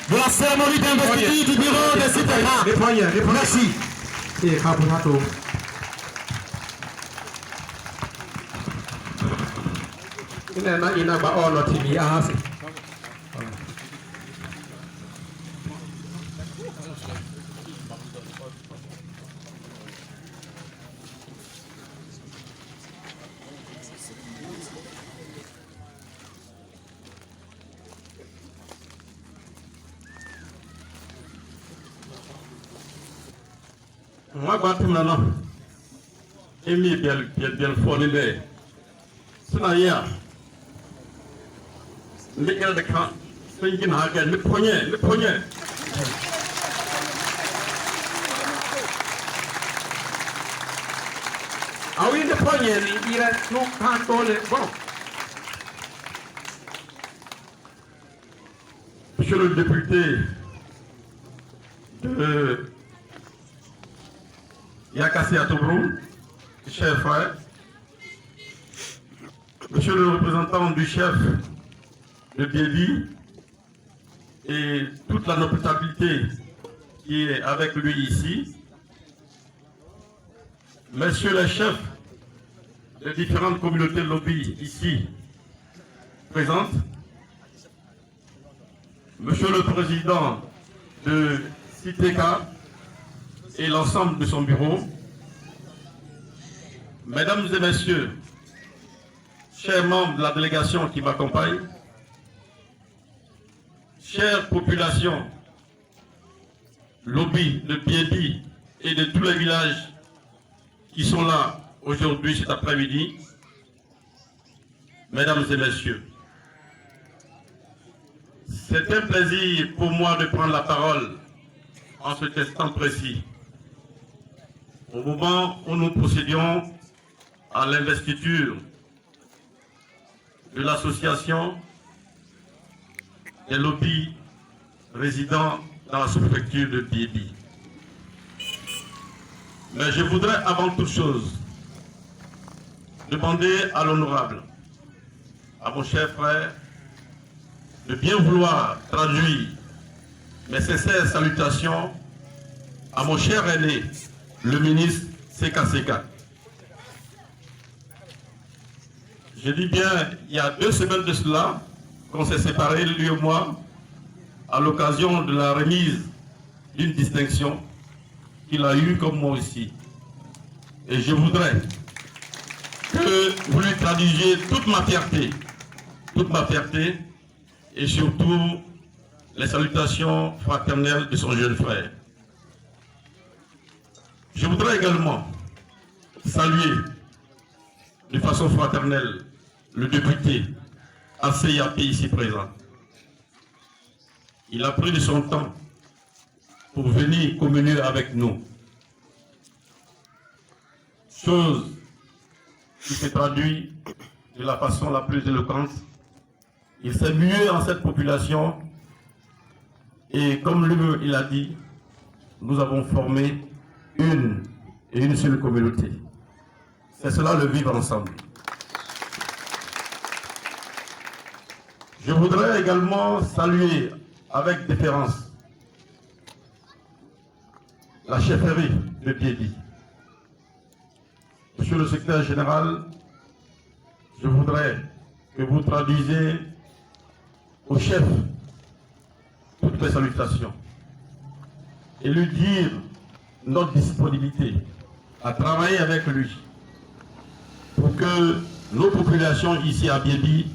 de la cérémonie d'investiture du bureau de CITECA. Merci. Moi, je suis là. Et je suis bien fort. C'est là, hier. Les gars de camp, le poignet. Ah oui, le poignet, il a non quand bon. Monsieur le député de Yakassi Atobrou, cher frère, monsieur le représentant du chef de Biébi et toute la notabilité qui est avec lui ici, messieurs les chefs de différentes communautés lobby ici présentes, monsieur le président de CITECA et l'ensemble de son bureau, mesdames et messieurs, chers membres de la délégation qui m'accompagnent, chère population lobby de Biébi et de tous les villages qui sont là aujourd'hui, cet après-midi, mesdames et messieurs, c'est un plaisir pour moi de prendre la parole en cet instant précis, au moment où nous procédions à l'investiture de l'association des lobbies résidant dans la sous-préfecture de Biébi. Mais je voudrais avant toute chose demander à l'honorable, à mon cher frère, de bien vouloir traduire mes sincères salutations à mon cher aîné, le ministre Seka Seka. Je dis bien, il y a 2 semaines de cela, qu'on s'est séparés, lui et moi, à l'occasion de la remise d'une distinction qu'il a eue comme moi aussi. Et je voudrais que vous lui traduisiez toute ma fierté et surtout les salutations fraternelles de son jeune frère. Je voudrais également saluer de façon fraternelle le député ACIAP ici présent. Il a pris de son temps pour venir communier avec nous. Chose qui se traduit de la façon la plus éloquente. Il s'est mué en cette population et comme lui il a dit, nous avons formé une seule communauté. C'est cela le vivre ensemble. Je voudrais également saluer avec déférence la chefferie de Biébi. Monsieur le secrétaire général, je voudrais que vous traduisiez au chef toutes les salutations et lui dire notre disponibilité à travailler avec lui pour que nos populations ici à Biébi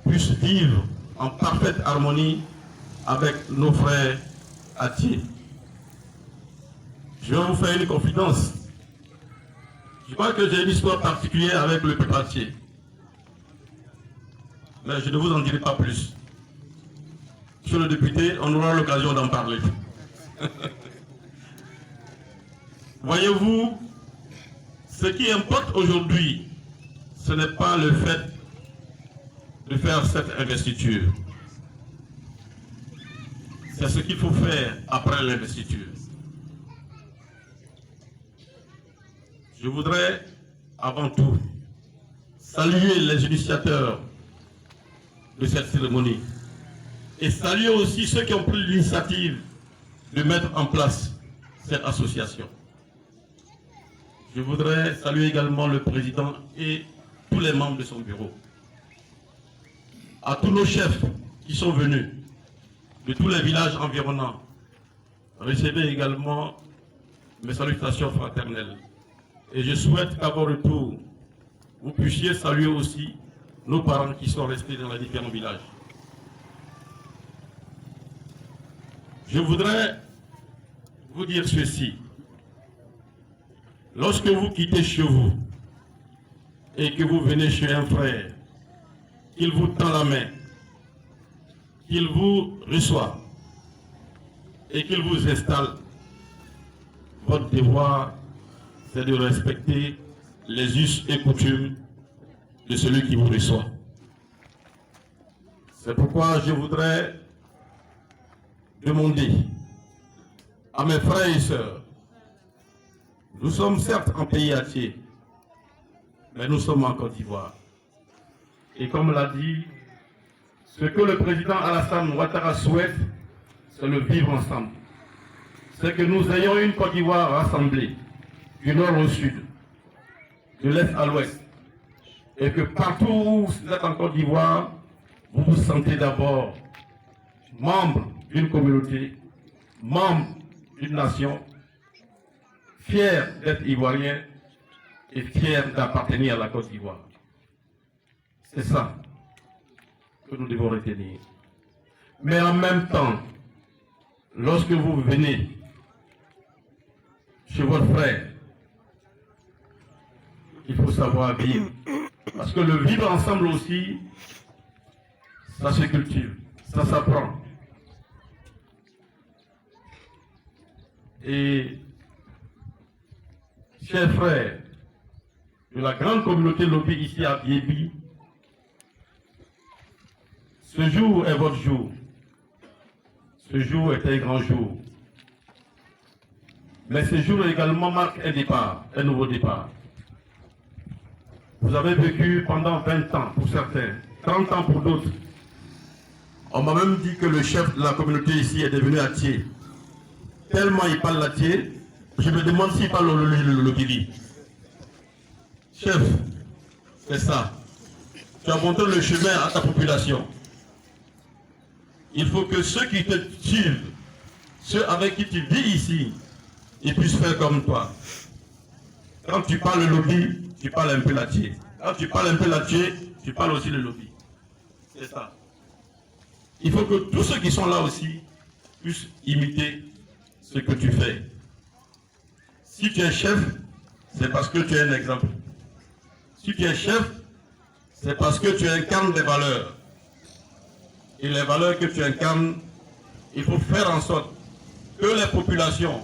puissent vivre en parfaite harmonie avec nos frères Atié. Je vais vous faire une confidence. Je crois que j'ai une histoire particulière avec le peuple Atié. Mais je ne vous en dirai pas plus. Monsieur le député, on aura l'occasion d'en parler. Voyez-vous, ce qui importe aujourd'hui, ce n'est pas le fait de faire cette investiture. C'est ce qu'il faut faire après l'investiture. Je voudrais, avant tout, saluer les initiateurs de cette cérémonie. et saluer aussi ceux qui ont pris l'initiative de mettre en place cette association. Je voudrais saluer également le président et tous les membres de son bureau. À tous nos chefs qui sont venus de tous les villages environnants, recevez également mes salutations fraternelles. Et je souhaite qu'à vos retours, vous puissiez saluer aussi nos parents qui sont restés dans les différents villages. Je voudrais vous dire ceci. Lorsque vous quittez chez vous et que vous venez chez un frère, qu'il vous tend la main, qu'il vous reçoit et qu'il vous installe, votre devoir, c'est de respecter les us et coutumes de celui qui vous reçoit. C'est pourquoi je voudrais demander à mes frères et sœurs, nous sommes certes en pays entier, mais nous sommes en Côte d'Ivoire. Et comme l'a dit, ce que le président Alassane Ouattara souhaite, c'est le vivre ensemble. C'est que nous ayons une Côte d'Ivoire rassemblée, du nord au sud, de l'est à l'ouest. Et que partout où vous êtes en Côte d'Ivoire, vous vous sentez d'abord membre d'une communauté, membre d'une nation, fier d'être ivoirien et fier d'appartenir à la Côte d'Ivoire. C'est ça que nous devons retenir. Mais en même temps, lorsque vous venez chez votre frère, il faut savoir vivre. Parce que le vivre ensemble aussi, ça se cultive, ça s'apprend. Et, chers frères de la grande communauté lobby ici à Biébi, ce jour est votre jour. Ce jour est un grand jour. Mais ce jour également marque un départ, un nouveau départ. Vous avez vécu pendant 20 ans pour certains, 30 ans pour d'autres. On m'a même dit que le chef de la communauté ici est devenu Atié. Tellement il parle l'Atié, je me demande s'il parle le Lobili. Chef, c'est ça. Tu as montré le chemin à ta population. Il faut que ceux qui te suivent, ceux avec qui tu vis ici, ils puissent faire comme toi. Quand tu parles le lobby, tu parles un peu l'Atié. Quand tu parles un peu l'Atié, tu parles aussi le lobby. C'est ça. Il faut que tous ceux qui sont là aussi puissent imiter ce que tu fais. Si tu es chef, c'est parce que tu es un exemple. Si tu es chef, c'est parce que tu incarnes des valeurs. Et les valeurs que tu incarnes, il faut faire en sorte que les populations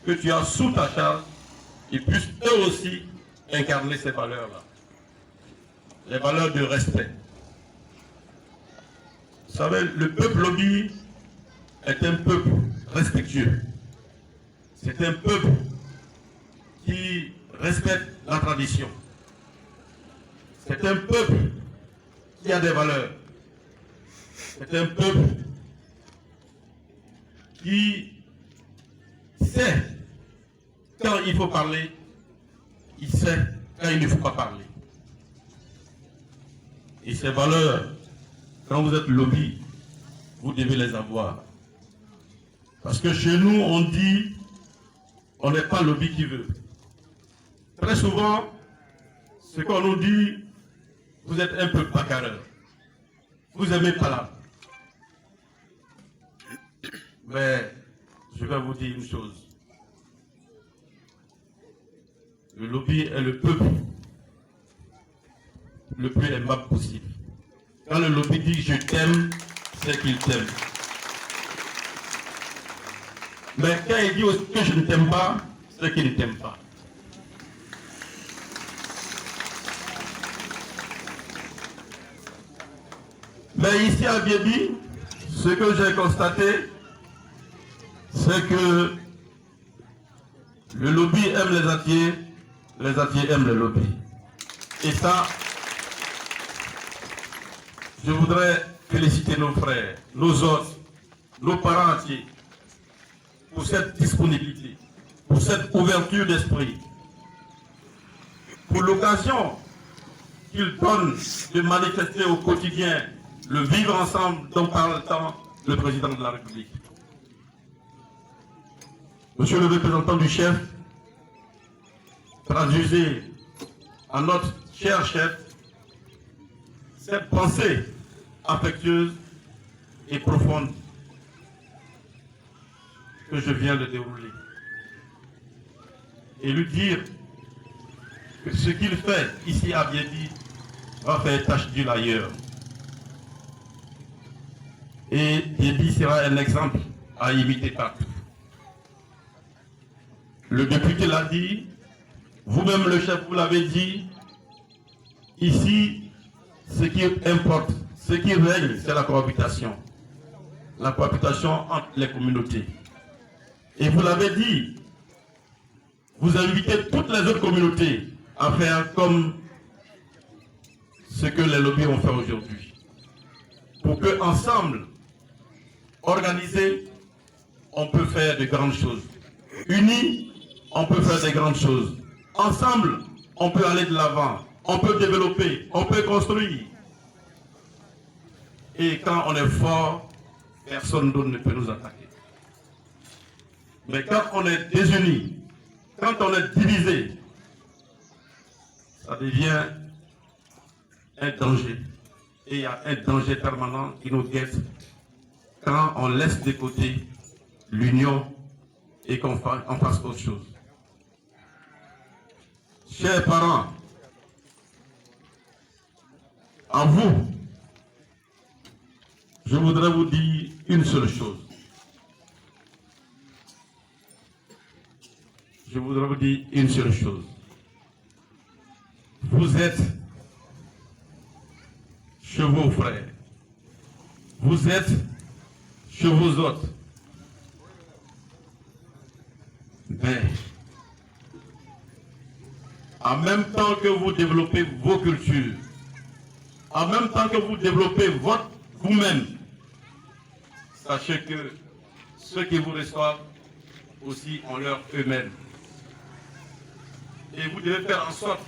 que tu as sous ta charge, ils puissent eux aussi incarner ces valeurs-là. Les valeurs de respect. Vous savez, le peuple lobby est un peuple respectueux. C'est un peuple qui respecte la tradition. C'est un peuple qui a des valeurs. C'est un peuple qui sait quand il faut parler, il sait quand il ne faut pas parler. Et ces valeurs, quand vous êtes lobby, vous devez les avoir. Parce que chez nous, on dit, on n'est pas lobby qui veut. Très souvent, ce qu'on nous dit, vous êtes un peu bagarreur. Vous aimez pas là. Mais je vais vous dire une chose. Le lobby est le peuple le plus aimable possible. Quand le lobby dit je t'aime, c'est qu'il t'aime. Mais quand il dit que je ne t'aime pas, c'est qu'il ne t'aime pas. Mais ici à Biébi, ce que j'ai constaté, c'est que le lobby aime les Atiés aiment le lobby. Et ça, je voudrais féliciter nos frères, nos hôtes, nos parents entiers pour cette disponibilité, pour cette ouverture d'esprit, pour l'occasion qu'ils donnent de manifester au quotidien le vivre ensemble dont parle tant le président de la République. Monsieur le représentant du chef, traduisez à notre cher chef cette pensée affectueuse et profonde que je viens de dérouler. Et lui dire que ce qu'il fait ici à Biébi va faire tache d'huile ailleurs. Et Biébi sera un exemple à imiter partout. Le député l'a dit, vous-même le chef, vous l'avez dit, ici, ce qui importe, ce qui règne, c'est la cohabitation. La cohabitation entre les communautés. Et vous l'avez dit, vous invitez toutes les autres communautés à faire comme ce que les lobbies ont fait aujourd'hui. Pour que, ensemble, organisés, on peut faire de grandes choses. Unis, on peut faire de grandes choses. Ensemble, on peut aller de l'avant. On peut développer, on peut construire. Et quand on est fort, personne d'autre ne peut nous attaquer. Mais quand on est désunis, quand on est divisé, ça devient un danger. Et il y a un danger permanent qui nous guette quand on laisse de côté l'union et qu'on fasse autre chose. Chers parents, à vous, je voudrais vous dire une seule chose. Je voudrais vous dire une seule chose. Vous êtes chez vos frères. Vous êtes chez vos autres. Mais, en même temps que vous développez vos cultures, en même temps que vous développez vous-même, sachez que ceux qui vous reçoivent aussi ont leur eux-mêmes. Et vous devez faire en sorte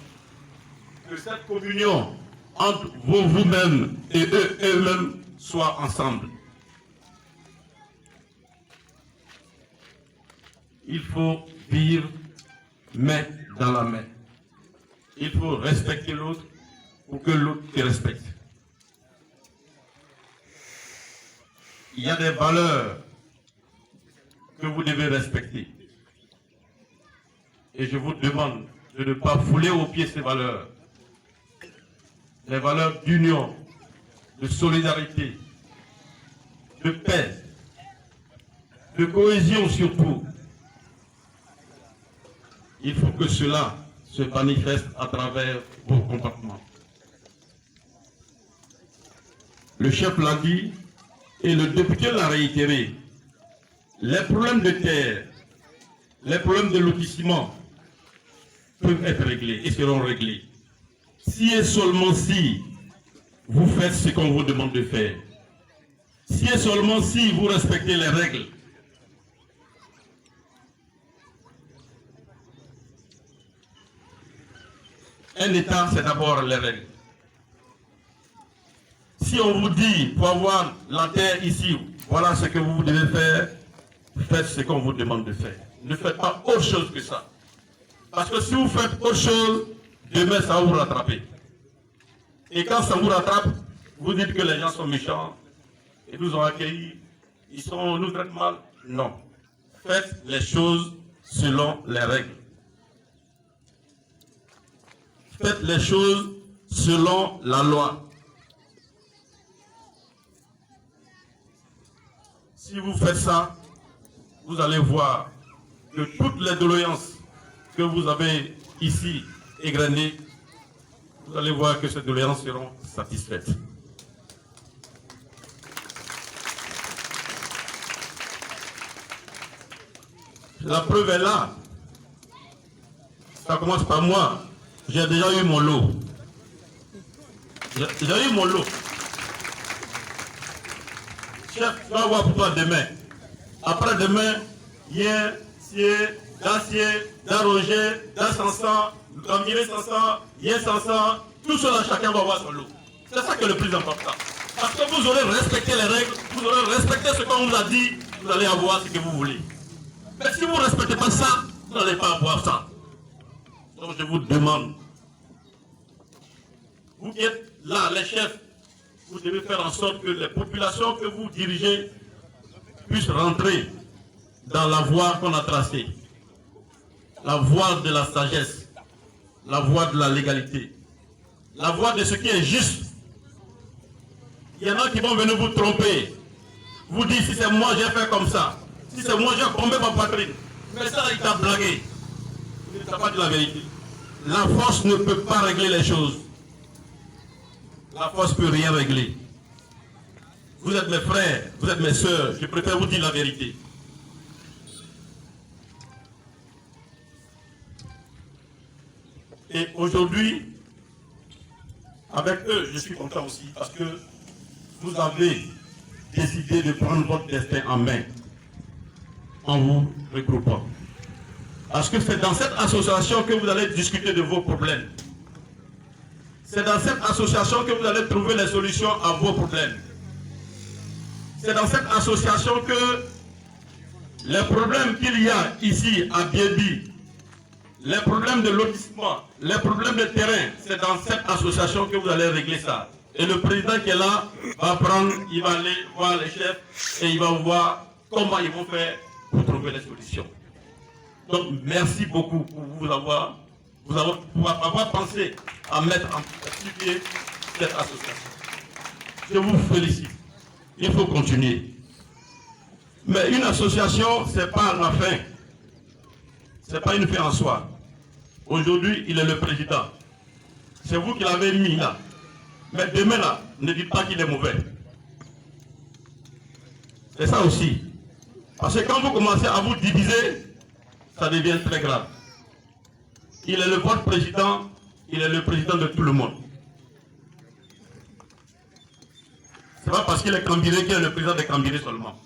que cette communion entre vous-même et eux-mêmes soit ensemble. Il faut vivre main dans la main. Il faut respecter l'autre pour que l'autre te respecte. Il y a des valeurs que vous devez respecter. Et je vous demande de ne pas fouler aux pieds ces valeurs. Les valeurs d'union, de solidarité, de paix, de cohésion surtout. Il faut que cela se manifeste à travers vos comportements. Le chef l'a dit et le député l'a réitéré. Les problèmes de terre, les problèmes de lotissement peuvent être réglés et seront réglés. Si et seulement si vous faites ce qu'on vous demande de faire. Si et seulement si vous respectez les règles. Un État, c'est d'abord les règles. Si on vous dit, pour avoir la terre ici, voilà ce que vous devez faire, faites ce qu'on vous demande de faire. Ne faites pas autre chose que ça. Parce que si vous faites autre chose, demain ça va vous rattraper. Et quand ça vous rattrape, vous dites que les gens sont méchants, et nous ont accueillis, nous traitent mal. Non. Faites les choses selon les règles. Faites les choses selon la loi. Si vous faites ça, vous allez voir que toutes les doléances que vous avez ici égrenées, vous allez voir que ces doléances seront satisfaites. La preuve est là. Ça commence par moi. J'ai déjà eu mon lot. J'ai eu mon lot. chef, tu vas voir pour toi demain. Après-demain, hier, sier, d'acier, d'arroger, d'ascensan, d'envirer 500, hier 500, tout cela, chacun va voir son lot. C'est ça qui est le plus important. Parce que vous aurez respecté les règles, vous aurez respecté ce qu'on vous a dit, vous allez avoir ce que vous voulez. Mais si vous ne respectez pas ça, vous n'allez pas avoir ça. Donc je vous demande, vous qui êtes là, les chefs, vous devez faire en sorte que les populations que vous dirigez puissent rentrer dans la voie qu'on a tracée. La voie de la sagesse, la voie de la légalité, la voie de ce qui est juste. Il y en a qui vont venir vous tromper, vous dire si c'est moi j'ai fait comme ça, si c'est moi j'ai bombé ma poitrine. Mais ça, il t'a blagué. Il ne t'a pas dit la vérité. La force ne peut pas régler les choses. La force ne peut rien régler. Vous êtes mes frères, vous êtes mes sœurs, je préfère vous dire la vérité. Et aujourd'hui, avec eux, je suis content aussi parce que vous avez décidé de prendre votre destin en main en vous regroupant. Parce que c'est dans cette association que vous allez discuter de vos problèmes. C'est dans cette association que vous allez trouver les solutions à vos problèmes. C'est dans cette association que les problèmes qu'il y a ici à Biébi, les problèmes de lotissement, les problèmes de terrain, c'est dans cette association que vous allez régler ça. Et le président qui est là va prendre, il va aller voir les chefs et il va voir comment ils vont faire pour trouver les solutions. Donc merci beaucoup pour avoir pensé à mettre en pied cette association. Je vous félicite. Il faut continuer. Mais une association, ce n'est pas la fin. Ce n'est pas une fin en soi. Aujourd'hui, il est le président. C'est vous qui l'avez mis là. Mais demain là, ne dites pas qu'il est mauvais. C'est ça aussi. Parce que quand vous commencez à vous diviser, ça devient très grave. Il est votre président, il est le président de tout le monde. Ce n'est pas parce qu'il est Cambiré qu'il est le président de Cambiré seulement.